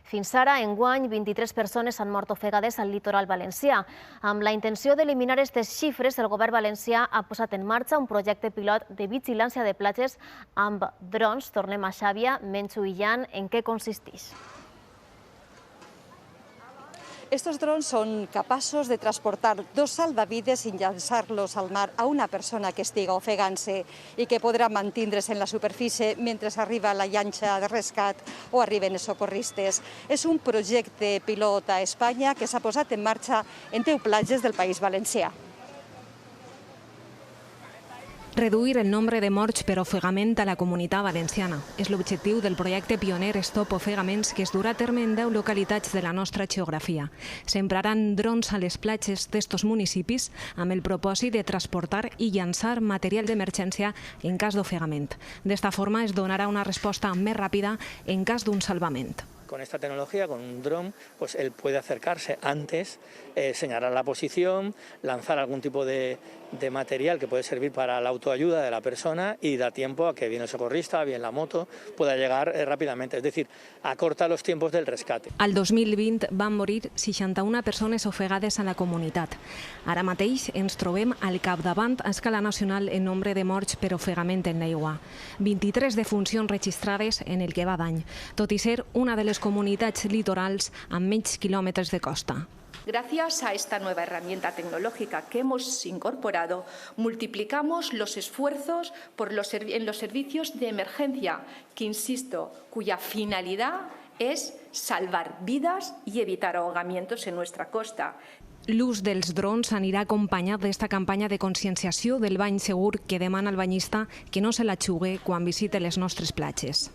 Fins ara, enguany, 23 persones han mort ofegades al litoral valencià. Amb la intenció d'eliminar aquestes xifres, el govern valencià ha posat en marxa un projecte pilot de vigilància de platges amb drons. Tornem a Xàbia, Menxu i Jan, en què consisteix? Estos drones son capaces de transportar 2 salvavides sin lanzarlos al mar a una persona que estiga ofegant-se i que podrà mantindre's en la superfície mentre arriba la llanxa de rescat o arriben els socorristes. És un projecte pilot a Espanya que s'ha posat en marxa en 10 platges del País Valencià. Reduir el nombre de morts per ofegament a la Comunitat Valenciana és l'objectiu del projecte pioner Stop Ofegaments que es durà a terme en 10 localitats de la nostra geografia. S'empraran drons a les platges d'estos municipis amb el propòsit de transportar i llançar material d'emergència en cas d'ofegament. D'esta forma es donarà una resposta més ràpida en cas d'un salvament. Con esta tecnología, con un dron, pues él puede acercarse antes, señalar la posición, lanzar algún tipo de material que puede servir para la autoayuda de la persona y da tiempo a que bien el socorrista, bien la moto, pueda llegar rápidamente. Es decir, acorta los tiempos del rescate. Al 2020 van morir 61 persones ofegades a la comunitat. Ara mateix ens trobem al capdavant a escala nacional en nombre de morts per ofegament en l'aigua. 23 defuncions registrades en el que va d'any, tot i ser una de les comunitats litorals amb menys quilòmetres de costa. Gracias a esta nueva herramienta tecnológica que hemos incorporado, multiplicamos los esfuerzos en los servicios de emergencia, que insisto, cuya finalidad es salvar vidas y evitar ahogamientos en nuestra costa. L'ús dels drons anirà acompanyat d'esta campanya de conscienciació del bany segur que demana el banyista que no se la jugue quan visite les nostres platges.